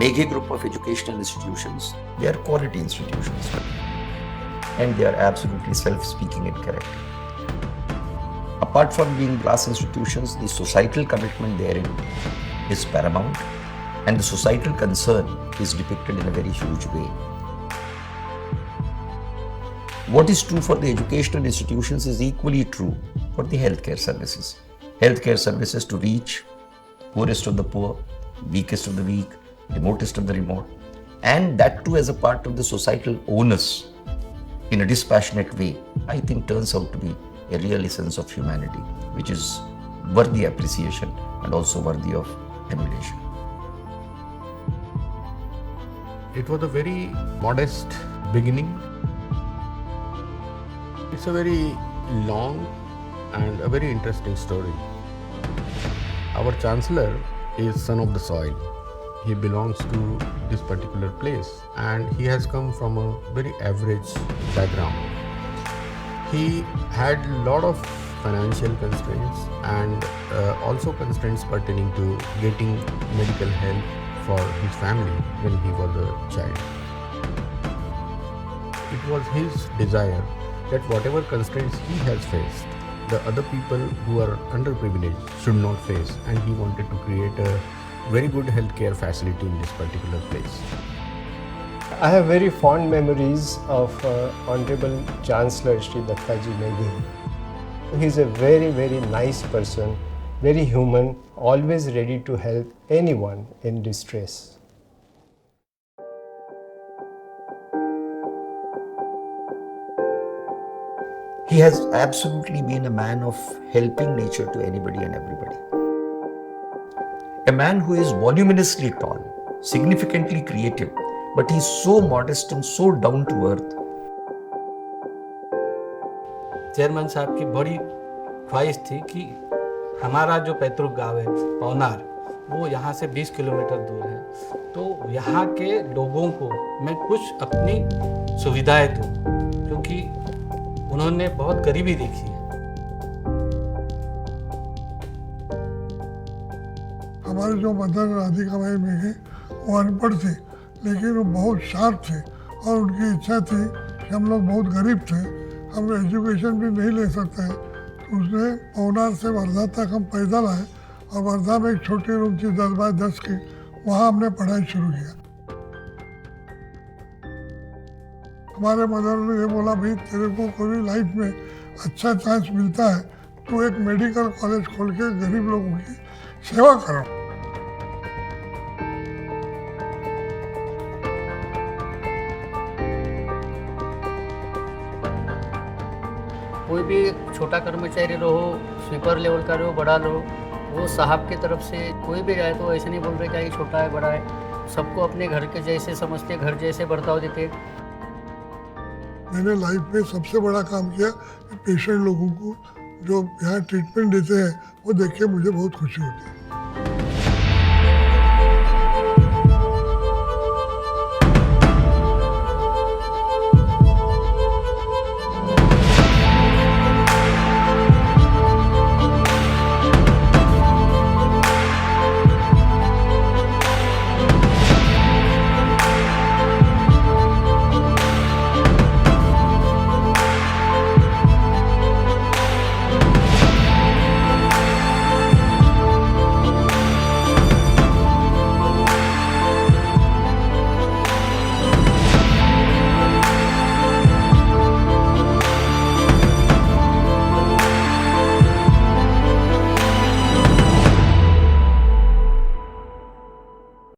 Meghe Group of educational institutions, they are quality institutions and they are absolutely self-speaking in character. Apart from being glass institutions, the societal commitment therein is paramount and the societal concern is depicted in a very huge way. What is true for the educational institutions is equally true for the healthcare services. Healthcare services to reach poorest of the poor, weakest of the weak, remotest of the remote, and that too as a part of the societal onus in a dispassionate way, I think turns out to be a real essence of humanity, which is worthy appreciation and also worthy of emulation. It was a very modest beginning. It's a very long and a very interesting story. Our Chancellor is son of the soil. He belongs to this particular place and he has come from a very average background. He had a lot of financial constraints and also constraints pertaining to getting medical help for his family when he was a child. It was his desire that whatever constraints he has faced, the other people who are underprivileged should not face, and he wanted to create a very good healthcare facility in this particular place. I have very fond memories of Honorable Chancellor Shri Dattaji Meghe. He is a very, very nice person, very human, always ready to help anyone in distress. He has absolutely been a man of helping nature to anybody and everybody. A man who is voluminously tall, significantly creative, but he's so modest and so down to earth. Chairman साहब की बड़ी ख्वाहिश थी कि हमारा जो पैतृक गांव है पवनार, वो यहाँ से 20 किलोमीटर दूर है, तो यहाँ के लोगों को मैं कुछ अपनी सुविधाएं दूँ, क्योंकि उन्होंने बहुत गरीबी देखी है। हमारे जो मदर राधिका भाई मेघे वो अनपढ़ थे, लेकिन वो बहुत शार्प थे और उनकी इच्छा थी कि हम लोग बहुत गरीब थे, हम एजुकेशन भी नहीं ले सकते हैं, तो उसने पवनार से वर्धा तक हम पैदल आए और वर्धा में एक छोटी रूम थी 10 बाय 10 की, वहाँ हमने पढ़ाई शुरू किया। हमारे मदर ने ये बोला, भाई तेरे को कोई लाइफ में अच्छा चांस मिलता है, तो एक मेडिकल कॉलेज खोल के गरीब लोगों की सेवा करो। कोई भी छोटा कर्मचारी रहो, स्वीपर लेवल का रहो, बड़ा रहो, वो साहब की तरफ से कोई भी जाए तो ऐसे नहीं बोल रहे क्या ये छोटा है बड़ा है, सबको अपने घर के जैसे समझते, घर जैसे बर्ताव देते। मैंने लाइफ में सबसे बड़ा काम किया, पेशेंट लोगों को जो यहाँ ट्रीटमेंट देते हैं वो देख के मुझे बहुत खुशी होती है।